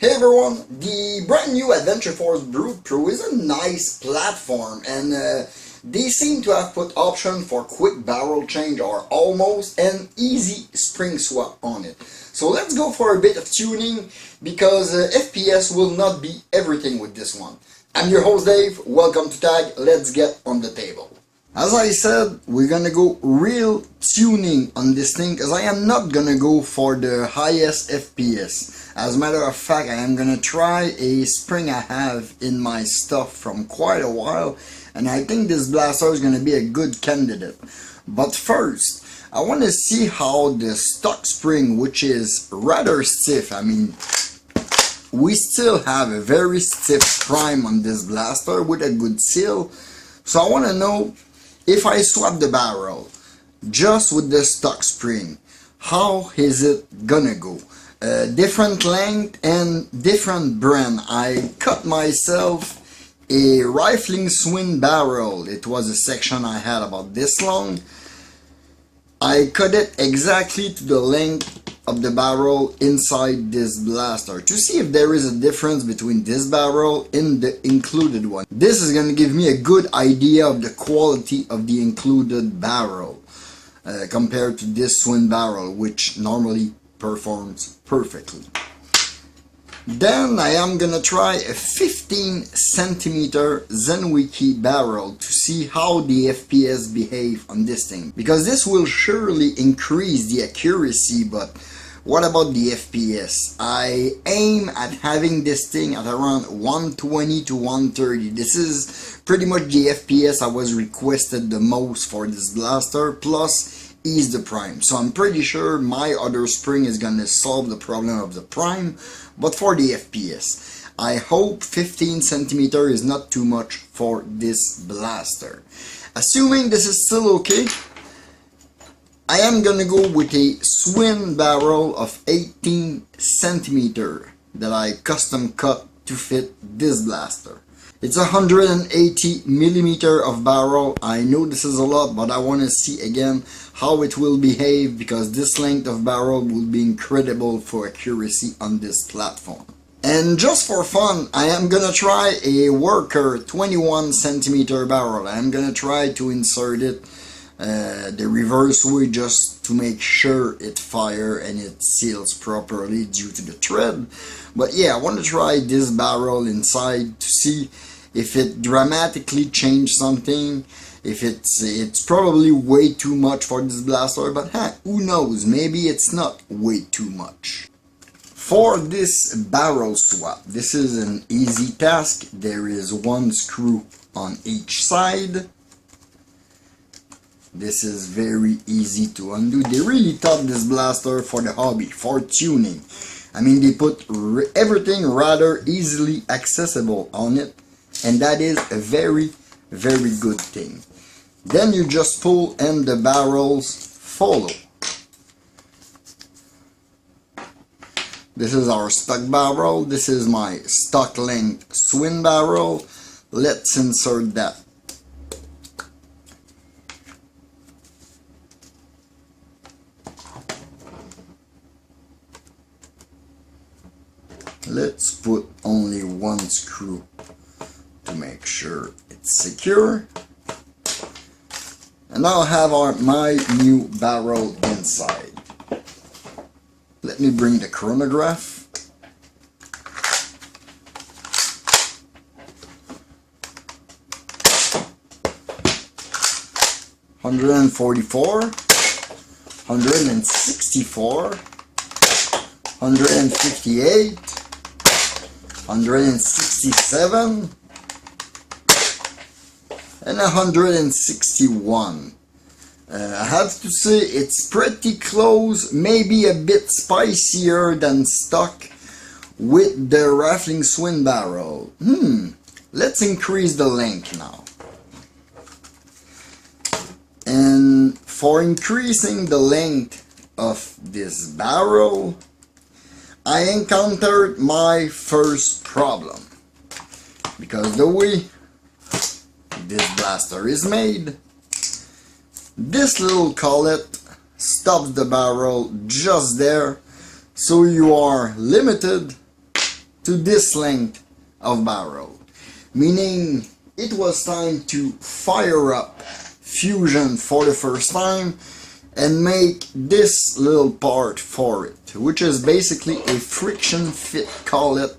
Hey everyone, the brand new Adventure Force Brute Pro is a nice platform, and they seem to have put option for quick barrel change or almost an easy spring swap on it. So let's go for a bit of tuning because FPS will not be everything with this one. I'm your host Dave, welcome to Tag, let's get on the table. As I said, we're gonna go real tuning on this thing because I am not gonna go for the highest FPS. As a matter of fact, I am gonna try a spring I have in my stuff from quite a while, and I think this blaster is gonna be a good candidate. But first, I want to see how the stock spring, which is rather stiff, I mean, we still have a very stiff prime on this blaster with a good seal. So I want to know, if I swap the barrel just with the stock spring, how is it gonna go? Different length and different brand. I cut myself a rifling swing barrel. It was a section I had about this long. I cut it exactly to the length of the barrel inside this blaster to see if there is a difference between this barrel and the included one. This is going to give me a good idea of the quality of the included barrel compared to this swing barrel, which normally performs perfectly. Then I am gonna try a 15 centimeter Zenwiki barrel to see how the FPS behave on this thing, because this will surely increase the accuracy. But what about the FPS? I aim at having this thing at around 120 to 130. This is pretty much the FPS I was requested the most for this blaster, plus ease the prime. So I'm pretty sure my other spring is gonna solve the problem of the prime. But for the FPS, I hope 15 centimeter is not too much for this blaster. Assuming this is still okay, I am gonna go with a swing barrel of 18 centimeter that I custom cut to fit this blaster. It's 180 millimeter of barrel. I know this is a lot, but I want to see again how it will behave, because this length of barrel will be incredible for accuracy on this platform. And just for fun, I am gonna try a worker 21 centimeter barrel. I am gonna try to insert it the reverse way, just to make sure it fires and it seals properly due to the thread. But yeah, I want to try this barrel inside to see if it dramatically changed something. If it's probably way too much for this blaster, but who knows, maybe it's not way too much. For this barrel swap, this is an easy task. There is one screw on each side. This is very easy to undo. They really thought this blaster for the hobby, for tuning. I mean, they put everything rather easily accessible on it, and that is a very, very good thing. Then you just pull and the barrels follow. This is our stock barrel. This is my stock length swing barrel. Let's insert that. Let's put only one screw to make sure it's secure. And I'll have my new barrel inside. Let me bring the chronograph. $144, $164, $158, $167, and $161. I have to say it's pretty close, maybe a bit spicier than stock with the rifling swing barrel. Let's increase the length now. And for increasing the length of this barrel, I encountered my first problem, because the way this blaster is made, this little collet stops the barrel just there, so you are limited to this length of barrel, meaning it was time to fire up Fusion for the first time and make this little part for it, which is basically a friction fit, call it,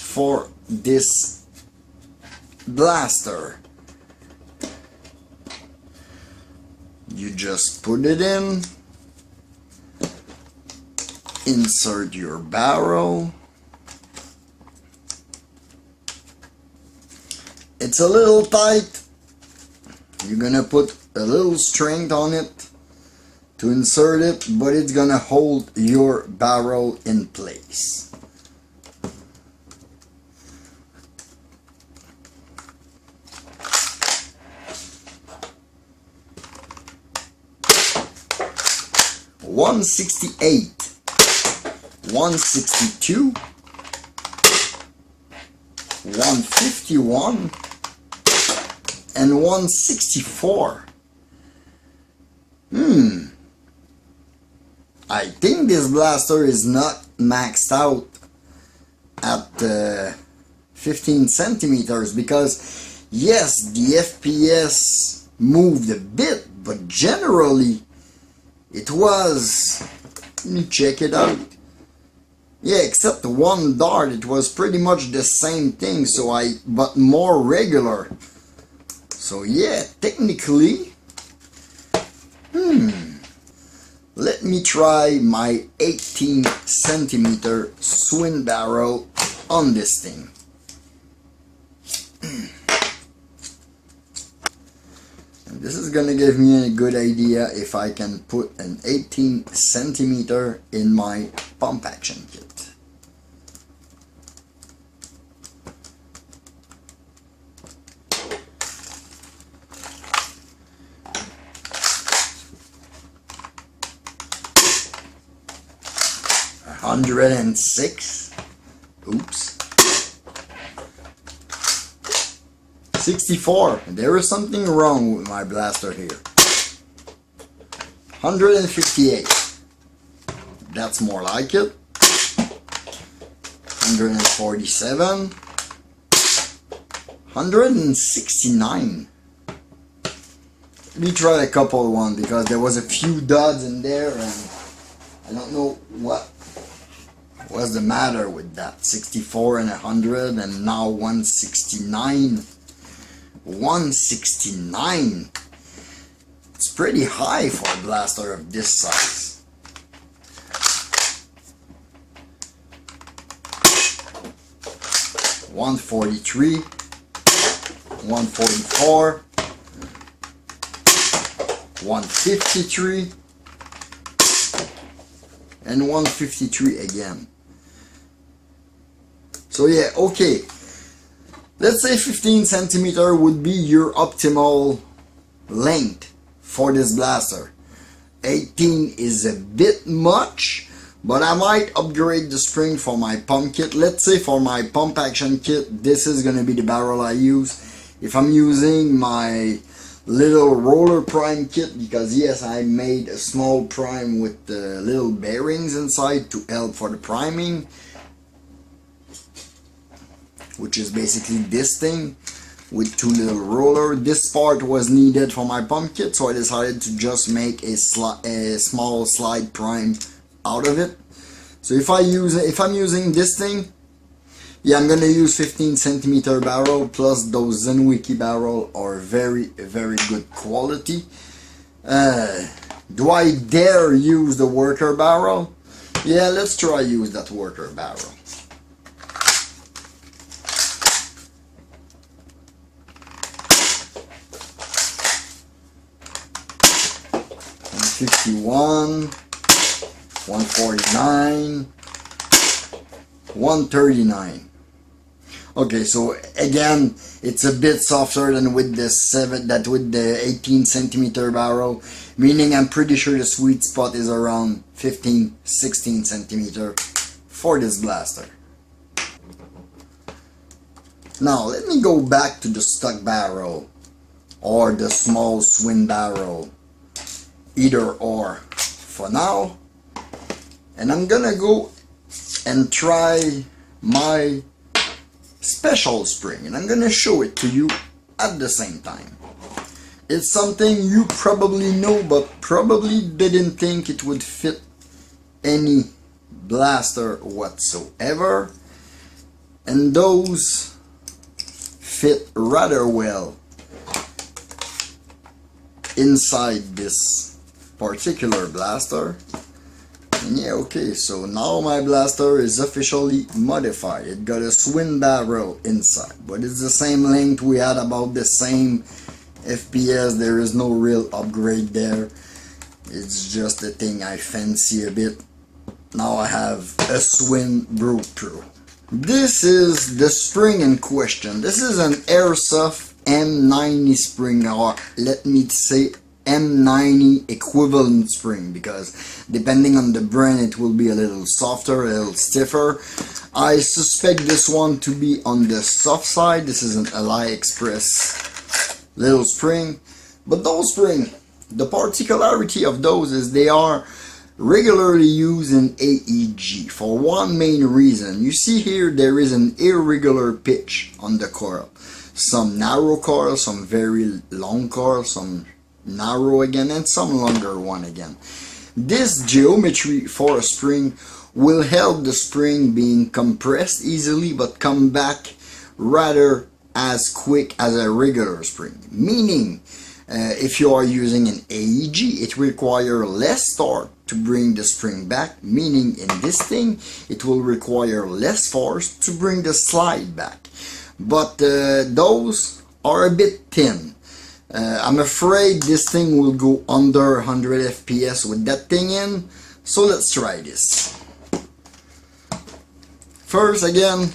for this blaster. You just put it in, insert your barrel. It's a little tight. You're gonna put a little strength on it to insert it, but it's gonna hold your barrel in place. $168, $162, $151, and $164. I think this blaster is not maxed out at 15 centimeters, because yes, the FPS moved a bit, but generally it was, let me check it out. Yeah, except one dart, it was pretty much the same thing, but more regular. So yeah, technically, let me try my 18 centimeter swing barrel on this thing. And this is gonna give me a good idea if I can put an 18 centimeter in my pump action kit. $106. Oops. 64. There is something wrong with my blaster here. 158. That's more like it. 147. 169. Let me try a couple one, because there was a few duds in there and I don't know what was the matter with that. 64 and 100 and now 169. 169. It's pretty high for a blaster of this size. $143, $144, $153, and $153 again. So yeah, okay. Let's say 15 centimeter would be your optimal length for this blaster. 18 is a bit much, but I might upgrade the spring for my pump kit. Let's say for my pump action kit, this is going to be the barrel I use. If I'm using my little roller prime kit, because yes, I made a small prime with the little bearings inside to help for the priming, which is basically this thing with two little rollers. This part was needed for my pump kit, so I decided to just make a small slide prime out of it. So if I'm using this thing, yeah, I'm gonna use 15 centimeter barrel, plus those Zenwiki barrel are very, very good quality. Do I dare use the worker barrel? Yeah, let's try use that worker barrel. 151, 149, 139. Okay, so again, it's a bit softer than with the 18 centimeter barrel, meaning I'm pretty sure the sweet spot is around 15, 16 centimeter for this blaster. Now let me go back to the stock barrel or the small swing barrel, either or for now, and I'm gonna go and try my special spring, and I'm gonna show it to you at the same time. It's something you probably know, but probably didn't think it would fit any blaster whatsoever, and those fit rather well inside this particular blaster. And yeah, okay, so now my blaster is officially modified. It got a swing barrel inside, but it's the same length. We had about the same FPS. There is no real upgrade there. It's just a thing I fancy a bit. Now I have a Swing Brute Pro. This is the spring in question. This is an Airsoft M90 spring, or let me say M90 equivalent spring, because depending on the brand it will be a little softer, a little stiffer. I suspect this one to be on the soft side. This is an AliExpress little spring, but those spring, the particularity of those is they are regularly used in AEG for one main reason. You see here there is an irregular pitch on the coil. Some narrow coil, some very long coil, some narrow again, and some longer one again. This geometry for a spring will help the spring being compressed easily but come back rather as quick as a regular spring. Meaning, if you are using an AEG, it requires less torque to bring the spring back, meaning in this thing it will require less force to bring the slide back. But those are a bit thin. I'm afraid this thing will go under 100 FPS with that thing in, so let's try this. First, again,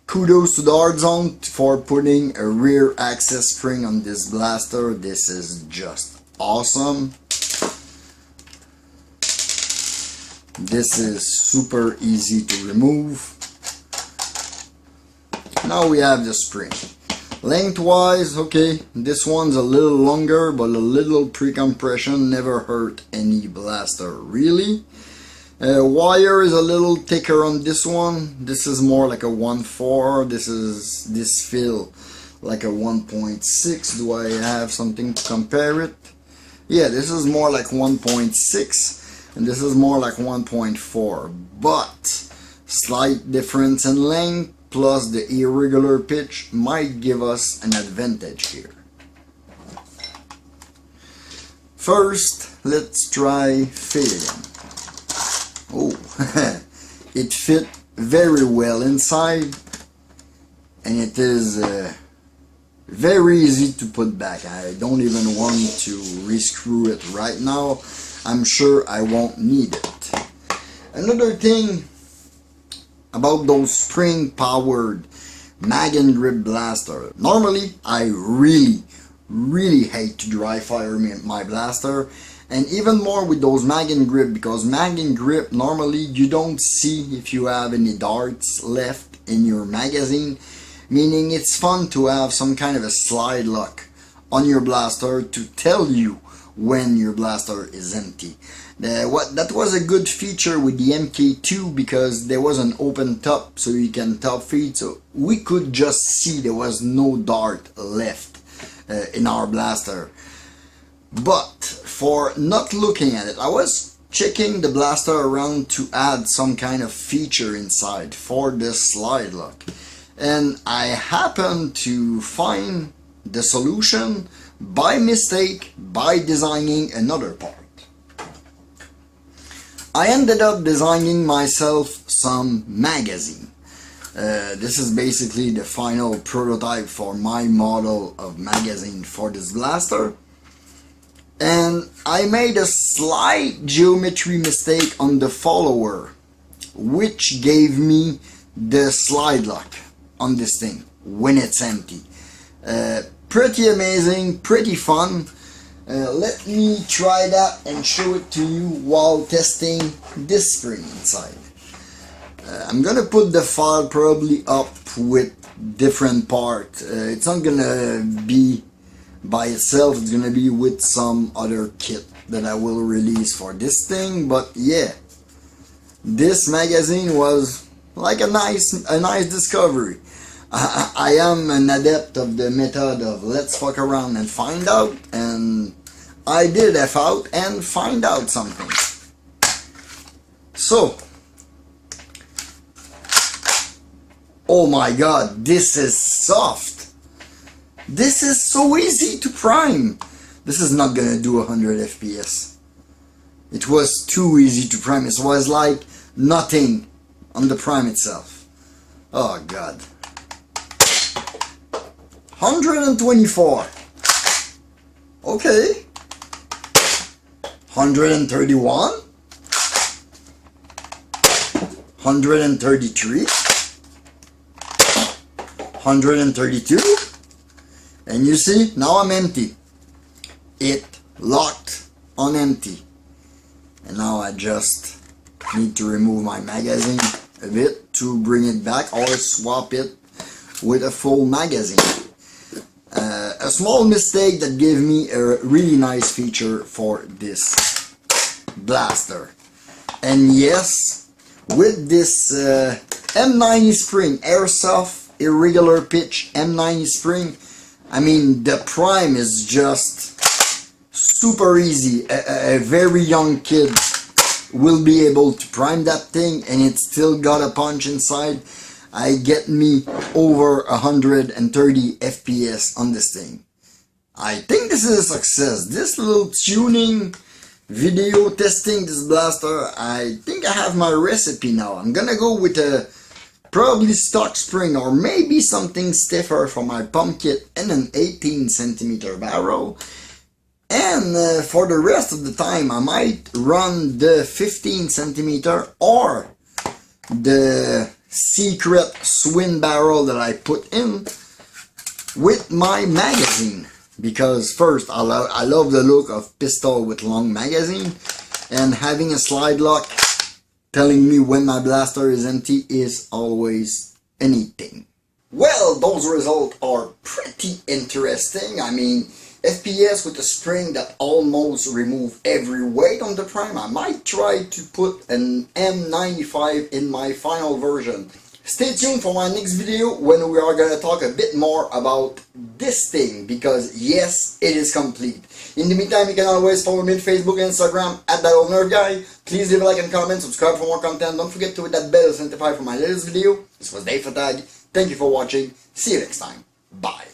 kudos to the Hard Zone for putting a rear access spring on this blaster. This is just awesome. This is super easy to remove. Now we have the spring. Lengthwise, okay, this one's a little longer, but a little pre-compression never hurt any blaster, really. Wire is a little thicker on this one. This is more like a 1.4. This feel like a 1.6. Do I have something to compare it? Yeah, this is more like 1.6, and this is more like 1.4. But slight difference in length plus the irregular pitch might give us an advantage here. First, let's try fitting. Oh, it fit very well inside, and it is very easy to put back. I don't even want to rescrew it right now. I'm sure I won't need it. Another thing about those spring powered mag and grip blaster. Normally I really hate to dry fire my blaster, and even more with those mag and grip, because mag and grip normally you don't see if you have any darts left in your magazine, meaning it's fun to have some kind of a slide lock on your blaster to tell you when your blaster is empty. That was a good feature with the MK2, because there was an open top so you can top feed, so we could just see there was no dart left in our blaster. But for not looking at it, I was checking the blaster around to add some kind of feature inside for this slide lock, and I happened to find the solution by mistake by designing another part. I ended up designing myself some magazine. This is basically the final prototype for my model of magazine for this blaster. And I made a slight geometry mistake on the follower, which gave me the slide lock on this thing when it's empty. Pretty amazing, pretty fun. Let me try that and show it to you while testing this spring inside. I'm gonna put the file probably up with different parts. It's not gonna be by itself, it's gonna be with some other kit that I will release for this thing. But yeah, this magazine was Like a nice discovery. I am an adept of the method of let's fuck around and find out, and I did F out and find out something. So, oh my god, this is soft. This is so easy to prime. This is not gonna do 100 FPS. It was too easy to prime. It was like nothing on the prime itself. Oh god. 124. Okay. 131. 133. 132. And you see, now I'm empty. It locked on empty. And now I just need to remove my magazine a bit to bring it back, or swap it with a full magazine. A small mistake that gave me a really nice feature for this blaster. And yes, with this M90 spring, airsoft irregular pitch M90 spring, I mean the prime is just super easy. A very young kid will be able to prime that thing, and it's still got a punch inside. I get me over 130 FPS on this thing. I think this is a success. This little tuning video testing this blaster, I think I have my recipe now. I'm gonna go with a probably stock spring, or maybe something stiffer for my pump kit, and an 18 centimeter barrel. And for the rest of the time I might run the 15 centimeter or the secret swing barrel that I put in with my magazine, because first I love the look of pistol with long magazine, and having a slide lock telling me when my blaster is empty is always a neat thing. Well, those results are pretty interesting. I mean, FPS with a spring that almost remove every weight on the prime. I might try to put an M95 in my final version. Stay tuned for my next video when we are going to talk a bit more about this thing, because yes, it is complete. In the meantime, you can always follow me on Facebook and Instagram at that old nerf guy. Please leave a like and comment, subscribe for more content. Don't forget to hit that bell to notify for my latest video. This was Dave Fatag. Thank you for watching. See you next time. Bye.